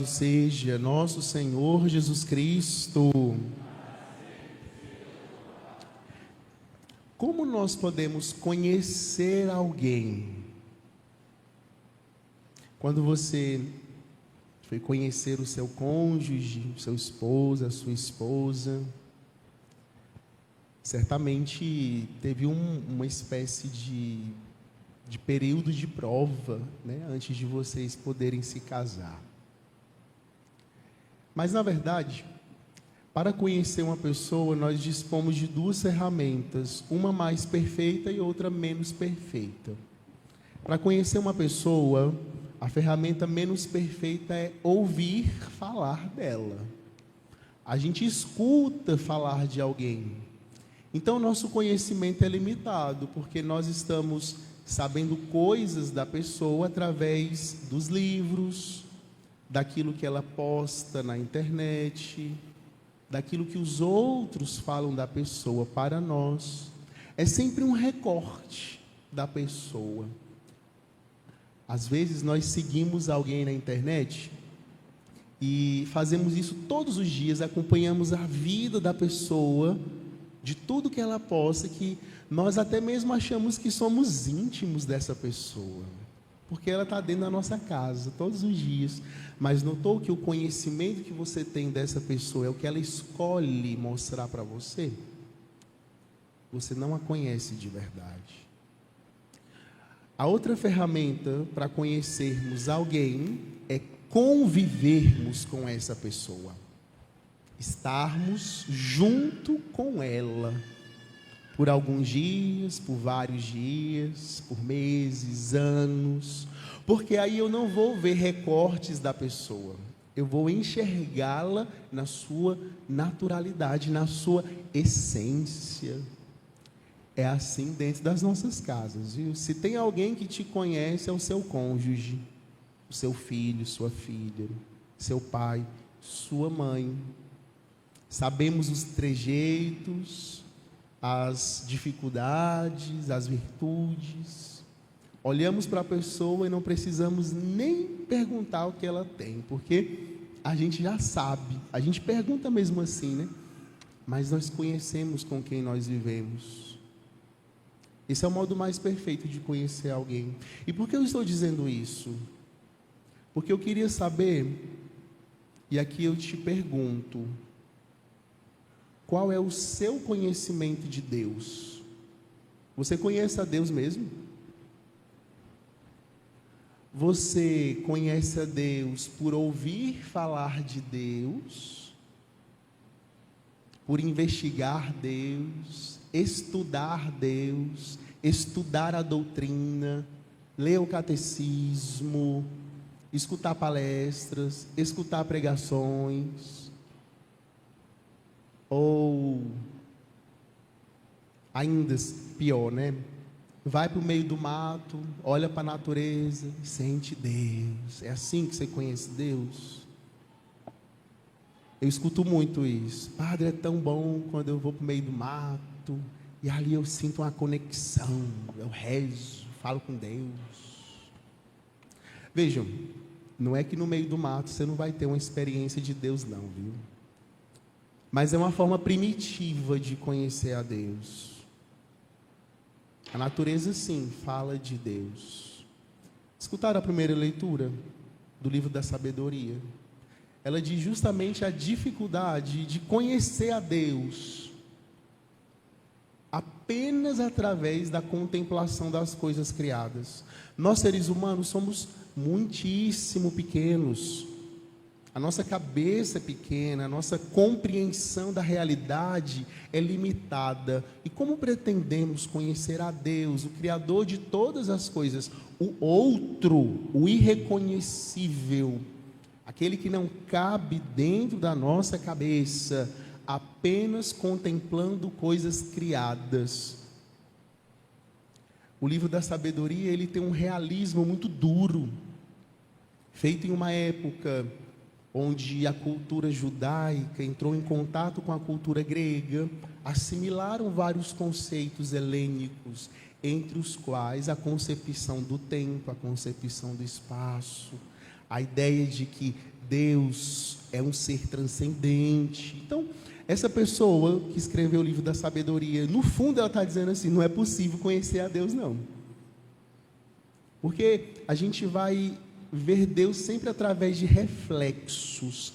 Seja nosso Senhor Jesus Cristo. Como nós podemos conhecer alguém? Quando você foi conhecer o seu cônjuge, o seu esposo, a sua esposa, certamente teve uma espécie de período de prova, né, antes de vocês poderem se casar. Mas, na verdade, para conhecer uma pessoa, nós dispomos de duas ferramentas, uma mais perfeita e outra menos perfeita. Para conhecer uma pessoa, a ferramenta menos perfeita é ouvir falar dela. A gente escuta falar de alguém. Então, nosso conhecimento é limitado, porque nós estamos sabendo coisas da pessoa através dos livros, daquilo que ela posta na internet, daquilo que os outros falam da pessoa para nós. É sempre um recorte da pessoa. Às vezes nós seguimos alguém na internet e fazemos isso todos os dias, acompanhamos a vida da pessoa, de tudo que ela posta, que nós até mesmo achamos que somos íntimos dessa pessoa, porque ela está dentro da nossa casa todos os dias. Mas notou que o conhecimento que você tem dessa pessoa é o que ela escolhe mostrar para você? Você não a conhece de verdade. A outra ferramenta para conhecermos alguém é convivermos com essa pessoa. Estarmos junto com ela por alguns dias, por vários dias, por meses, anos, porque aí eu não vou ver recortes da pessoa, eu vou enxergá-la na sua naturalidade, na sua essência. É assim dentro das nossas casas, viu? Se tem alguém que te conhece, é o seu cônjuge, o seu filho, sua filha, seu pai, sua mãe. Sabemos os trejeitos, as dificuldades, as virtudes. Olhamos para a pessoa e não precisamos nem perguntar o que ela tem, porque a gente já sabe. A gente pergunta mesmo assim, né? Mas nós conhecemos com quem nós vivemos. Esse é o modo mais perfeito de conhecer alguém. E por que eu estou dizendo isso? Porque eu queria saber, e aqui eu te pergunto, qual é o seu conhecimento de Deus? Você conhece a Deus mesmo? Você conhece a Deus por ouvir falar de Deus, por investigar Deus, estudar Deus, estudar a doutrina, ler o catecismo, escutar palestras, escutar pregações? Ou ainda pior, né? Vai para o meio do mato, olha para a natureza, sente Deus. É assim que você conhece Deus? Eu escuto muito isso. Padre, é tão bom quando eu vou para o meio do mato e ali eu sinto uma conexão, eu rezo, falo com Deus. Vejam, não é que no meio do mato você não vai ter uma experiência de Deus não, viu? Mas é uma forma primitiva de conhecer a Deus. A natureza, sim, fala de Deus. Escutaram a primeira leitura do livro da sabedoria? Ela diz justamente a dificuldade de conhecer a Deus apenas através da contemplação das coisas criadas. Nós, seres humanos, somos muitíssimo pequenos. A nossa cabeça é pequena, a nossa compreensão da realidade é limitada. E como pretendemos conhecer a Deus, o Criador de todas as coisas, o outro, o irreconhecível, aquele que não cabe dentro da nossa cabeça, apenas contemplando coisas criadas? O livro da sabedoria, ele tem um realismo muito duro, feito em uma época onde a cultura judaica entrou em contato com a cultura grega, assimilaram vários conceitos helênicos, entre os quais a concepção do tempo, a concepção do espaço, a ideia de que Deus é um ser transcendente. Então, essa pessoa que escreveu o livro da sabedoria, no fundo ela está dizendo assim, não é possível conhecer a Deus não. Porque a gente vai ver Deus sempre através de reflexos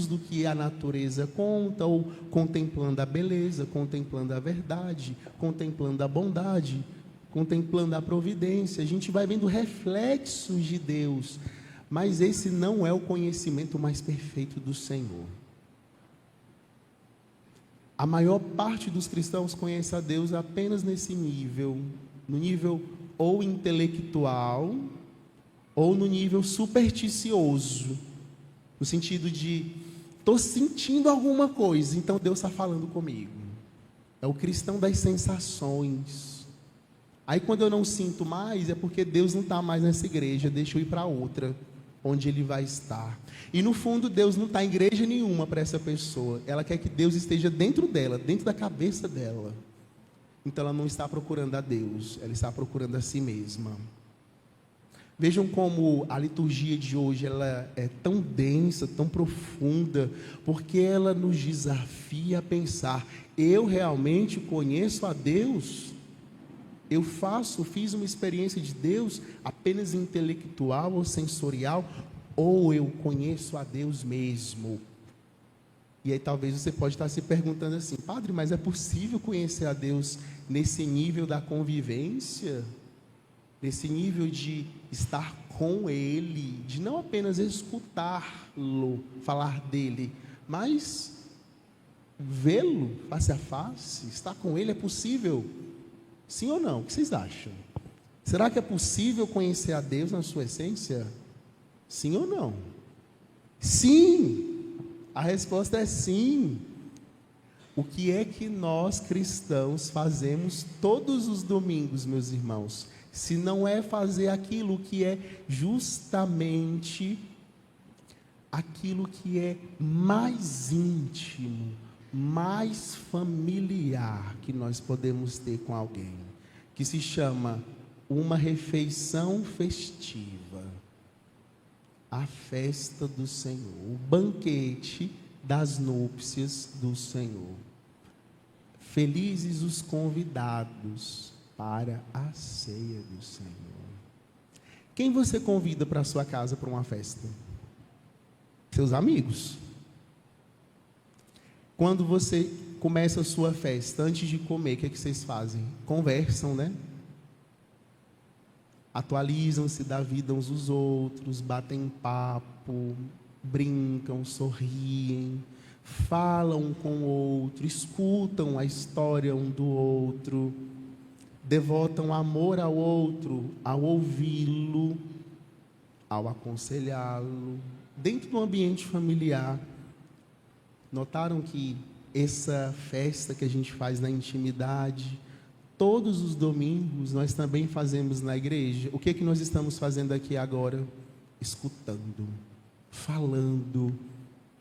do que a natureza conta, ou contemplando a beleza, contemplando a verdade, contemplando a bondade, contemplando a providência. A gente vai vendo reflexos de Deus, mas esse não é o conhecimento mais perfeito do Senhor. A maior parte dos cristãos conhece a Deus apenas nesse nível, no nível ou intelectual, ou no nível supersticioso, no sentido de, estou sentindo alguma coisa, então Deus está falando comigo. É o cristão das sensações. Aí quando eu não sinto mais, é porque Deus não está mais nessa igreja, deixa eu ir para outra, onde Ele vai estar. E no fundo Deus não está em igreja nenhuma para essa pessoa, ela quer que Deus esteja dentro dela, dentro da cabeça dela. Então ela não está procurando a Deus, ela está procurando a si mesma. Vejam como a liturgia de hoje ela é tão densa, tão profunda, porque ela nos desafia a pensar: eu realmente conheço a Deus? Eu fiz uma experiência de Deus apenas intelectual ou sensorial, ou eu conheço a Deus mesmo? E aí talvez você pode estar se perguntando assim: padre, mas é possível conhecer a Deus nesse nível da convivência? Nesse nível de estar com Ele, de não apenas escutá-lo, falar dele, mas vê-lo face a face, estar com Ele é possível? Sim ou não? O que vocês acham? Será que é possível conhecer a Deus na sua essência? Sim ou não? Sim! A resposta é sim. O que é que nós cristãos fazemos todos os domingos, meus irmãos? Se não é fazer aquilo que é justamente aquilo que é mais íntimo, mais familiar que nós podemos ter com alguém, que se chama uma refeição festiva, a festa do Senhor, o banquete das núpcias do Senhor. Felizes os convidados para a ceia do Senhor. Quem você convida para a sua casa para uma festa? Seus amigos. Quando você começa a sua festa, antes de comer, o que é que vocês fazem? Conversam, né? Atualizam-se da vida uns dos outros, batem papo, brincam, sorriem, falam um com o outro, escutam a história um do outro, devotam amor ao outro, ao ouvi-lo, ao aconselhá-lo, dentro do ambiente familiar. Notaram que essa festa que a gente faz na intimidade, todos os domingos nós também fazemos na igreja? O que é que nós estamos fazendo aqui agora? Escutando, falando,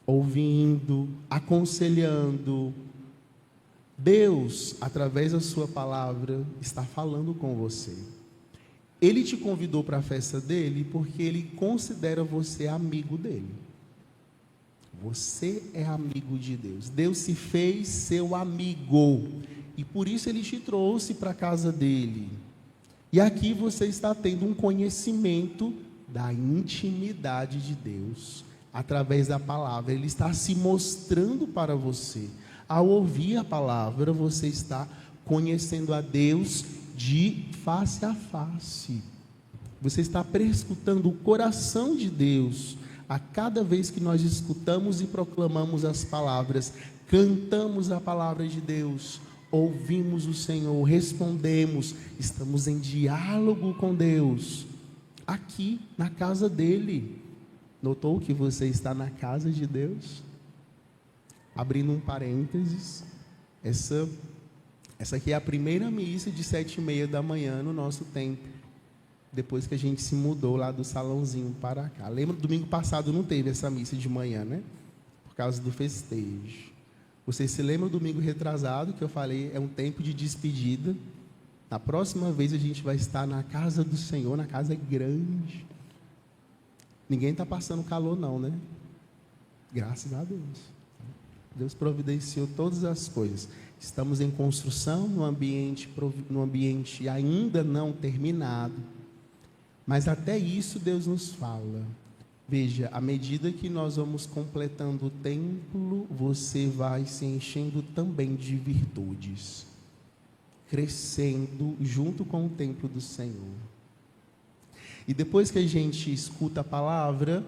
ouvindo, aconselhando. Deus, através da sua palavra, está falando com você. Ele te convidou para a festa dele porque ele considera você amigo dele. Você é amigo de Deus. Deus se fez seu amigo e por isso ele te trouxe para a casa dele. E aqui você está tendo um conhecimento da intimidade de Deus através da palavra. Ele está se mostrando para você. Ao ouvir a palavra, você está conhecendo a Deus de face a face. Você está prescutando o coração de Deus a cada vez que nós escutamos e proclamamos as palavras, cantamos a palavra de Deus, ouvimos o Senhor, respondemos, estamos em diálogo com Deus, aqui na casa dele. Notou que você está na casa de Deus? Abrindo um parênteses, essa aqui é a primeira missa de 7h30 da manhã no nosso templo, depois que a gente se mudou lá do salãozinho para cá. Lembra, domingo passado não teve essa missa de manhã, né? Por causa do festejo. Vocês se lembram do domingo retrasado, que eu falei, é um tempo de despedida. Na próxima vez a gente vai estar na casa do Senhor, na casa grande. Ninguém está passando calor não, né? Graças a Deus. Deus providenciou todas as coisas. Estamos em construção num ambiente ainda não terminado. Mas até isso Deus nos fala. Veja, à medida que nós vamos completando o templo, você vai se enchendo também de virtudes, crescendo junto com o templo do Senhor. E depois que a gente escuta a palavra,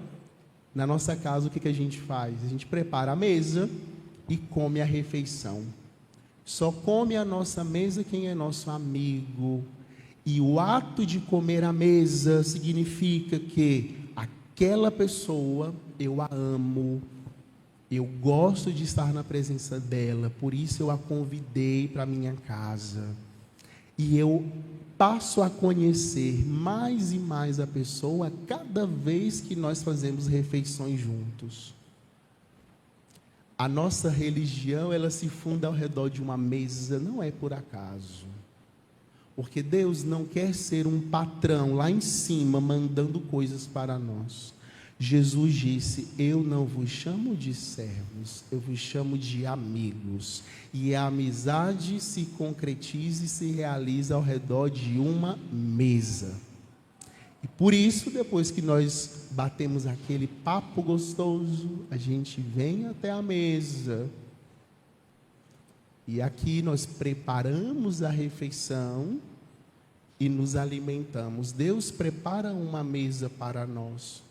na nossa casa o que a gente faz? A gente prepara a mesa e come a refeição. Só come a nossa mesa quem é nosso amigo. E o ato de comer a mesa significa que aquela pessoa, eu a amo, eu gosto de estar na presença dela, por isso eu a convidei para minha casa. E eu passo a conhecer mais e mais a pessoa cada vez que nós fazemos refeições juntos. A nossa religião, ela se funda ao redor de uma mesa, não é por acaso. Porque Deus não quer ser um patrão lá em cima, mandando coisas para nós. Jesus disse, eu não vos chamo de servos, eu vos chamo de amigos. E a amizade se concretiza e se realiza ao redor de uma mesa. E por isso, depois que nós batemos aquele papo gostoso, a gente vem até a mesa. E aqui nós preparamos a refeição e nos alimentamos. Deus prepara uma mesa para nós.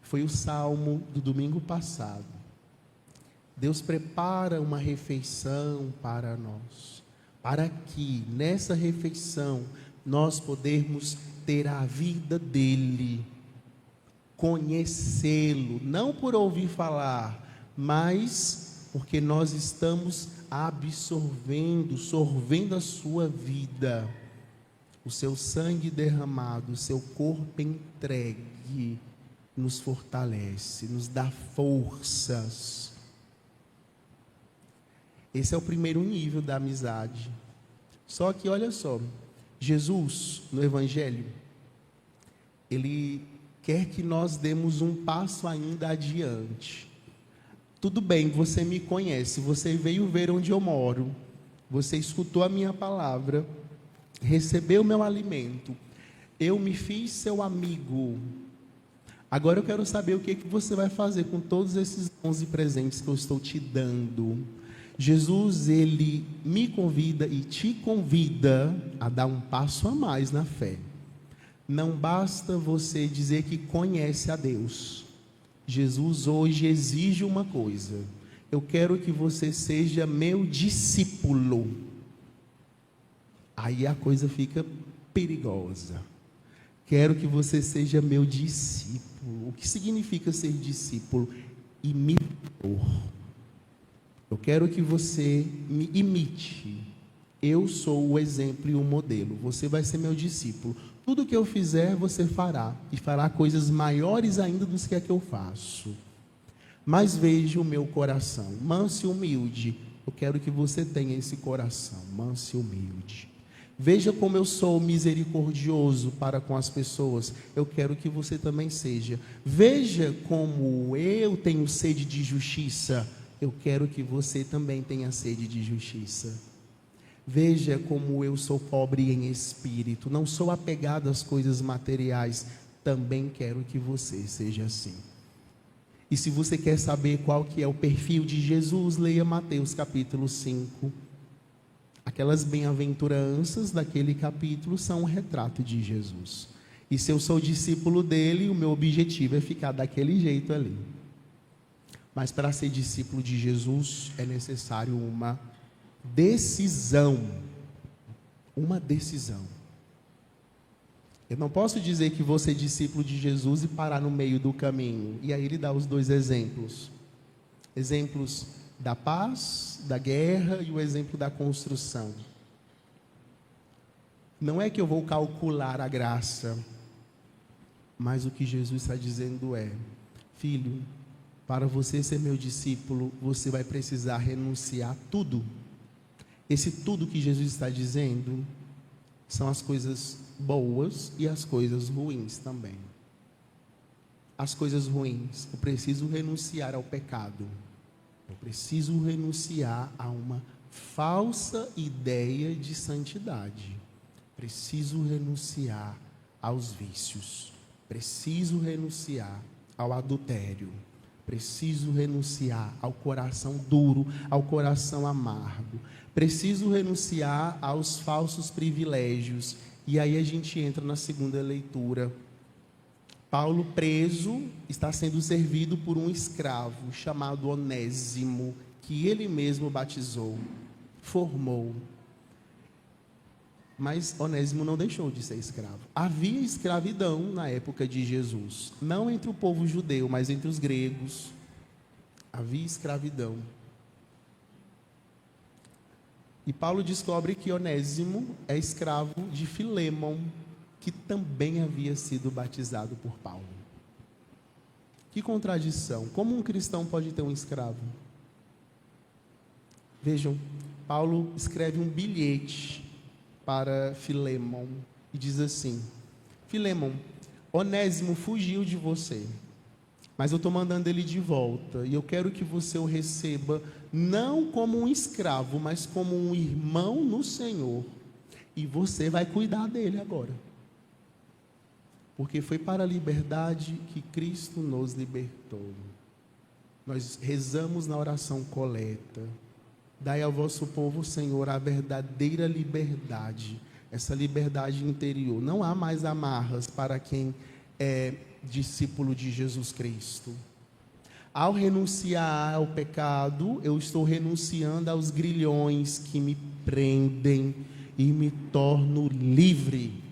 Foi o salmo do domingo passado. Deus prepara uma refeição para nós, para que nessa refeição nós podermos ter a vida dele, conhecê-lo, não por ouvir falar, mas porque nós estamos sorvendo a sua vida, o seu sangue derramado, o seu corpo entregue, nos fortalece, nos dá forças. Esse é o primeiro nível da amizade. Só que olha só, Jesus no Evangelho, ele quer que nós demos um passo ainda adiante. Tudo bem, você me conhece, você veio ver onde eu moro, você escutou a minha palavra, recebeu o meu alimento, eu me fiz seu amigo. Agora eu quero saber o que você vai fazer com todos esses 11 presentes que eu estou te dando. Jesus, ele me convida e te convida a dar um passo a mais na fé. Não basta você dizer que conhece a Deus. Jesus hoje exige uma coisa. Eu quero que você seja meu discípulo. Aí a coisa fica perigosa. Quero que você seja meu discípulo. O que significa ser discípulo? Imitador. Eu quero que você me imite. Eu sou o exemplo e o modelo. Você vai ser meu discípulo. Tudo que eu fizer, você fará. E fará coisas maiores ainda do que a que eu faço. Mas veja o meu coração, manso e humilde. Eu quero que você tenha esse coração, manso e humilde. Veja como eu sou misericordioso para com as pessoas. Eu quero que você também seja. Veja como eu tenho sede de justiça. Eu quero que você também tenha sede de justiça. Veja como eu sou pobre em espírito. Não sou apegado às coisas materiais. Também quero que você seja assim. E se você quer saber qual que é o perfil de Jesus, leia Mateus capítulo 5. Aquelas bem-aventuranças daquele capítulo são um retrato de Jesus. E se eu sou discípulo dele, o meu objetivo é ficar daquele jeito ali. Mas para ser discípulo de Jesus é necessário uma decisão. Uma decisão. Eu não posso dizer que vou ser discípulo de Jesus e parar no meio do caminho. E aí ele dá os dois exemplos. Exemplos da paz, da guerra e o exemplo da construção. Não é que eu vou calcular a graça, mas o que Jesus está dizendo é: filho, para você ser meu discípulo, você vai precisar renunciar a tudo. Esse tudo que Jesus está dizendo são as coisas boas e as coisas ruins também. às coisas ruins. Eu preciso renunciar ao pecado. Eu preciso renunciar a uma falsa ideia de santidade. Preciso renunciar aos vícios. Preciso renunciar ao adultério. Preciso renunciar ao coração duro, ao coração amargo. Preciso renunciar aos falsos privilégios. E aí a gente entra na segunda leitura. Paulo, preso, está sendo servido por um escravo chamado Onésimo, que ele mesmo batizou, formou. Mas Onésimo não deixou de ser escravo. Havia escravidão na época de Jesus, não entre o povo judeu, mas entre os gregos. Havia escravidão. E Paulo descobre que Onésimo é escravo de Filémon, que também havia sido batizado por Paulo. Que contradição! Como um cristão pode ter um escravo? Vejam, Paulo escreve um bilhete para Filémon e diz assim: Filémon, Onésimo fugiu de você, mas eu estou mandando ele de volta, e eu quero que você o receba não como um escravo, mas como um irmão no Senhor, e você vai cuidar dele agora, porque foi para a liberdade que Cristo nos libertou. Nós rezamos na oração coleta: dai ao vosso povo, Senhor, a verdadeira liberdade, essa liberdade interior. Não há mais amarras para quem é discípulo de Jesus Cristo. Ao renunciar ao pecado, eu estou renunciando aos grilhões que me prendem e me torno livre,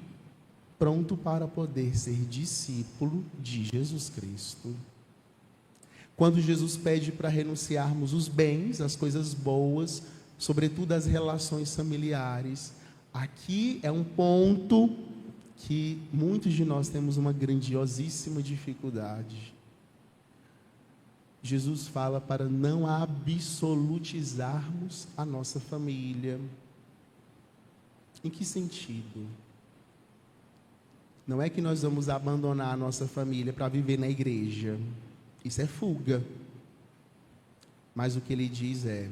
pronto para poder ser discípulo de Jesus Cristo. Quando Jesus pede para renunciarmos os bens, as coisas boas, sobretudo as relações familiares, aqui é um ponto que muitos de nós temos uma grandiosíssima dificuldade. Jesus fala para não absolutizarmos a nossa família. Em que sentido? Não é que nós vamos abandonar a nossa família para viver na igreja. Isso é fuga. Mas o que ele diz é: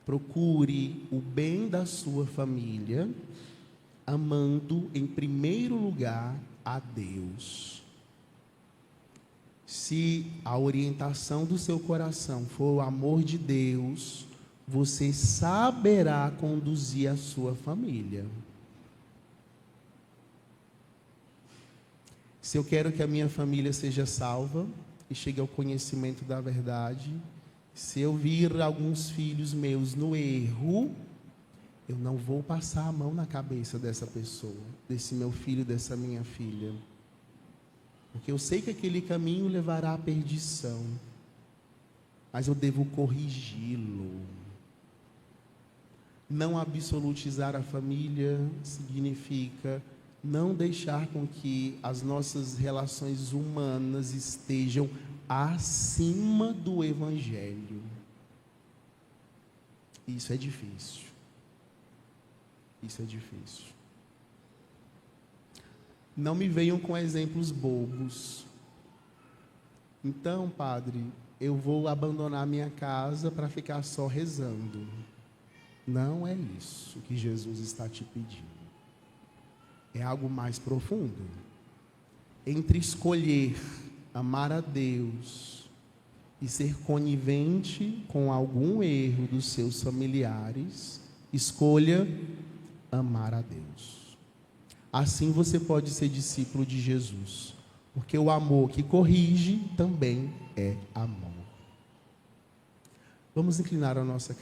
procure o bem da sua família, amando em primeiro lugar a Deus. Se a orientação do seu coração for o amor de Deus, você saberá conduzir a sua família. Se eu quero que a minha família seja salva e chegue ao conhecimento da verdade, se eu vir alguns filhos meus no erro, eu não vou passar a mão na cabeça dessa pessoa, desse meu filho, dessa minha filha, porque eu sei que aquele caminho levará à perdição, mas eu devo corrigi-lo. Não absolutizar a família significa não deixar com que as nossas relações humanas estejam acima do Evangelho. Isso é difícil. Isso é difícil. Não me venham com exemplos bobos. Então, padre, eu vou abandonar minha casa para ficar só rezando. Não é isso que Jesus está te pedindo. É algo mais profundo. Entre escolher amar a Deus e ser conivente com algum erro dos seus familiares, escolha amar a Deus. Assim você pode ser discípulo de Jesus, porque o amor que corrige também é amor. Vamos inclinar a nossa cabeça.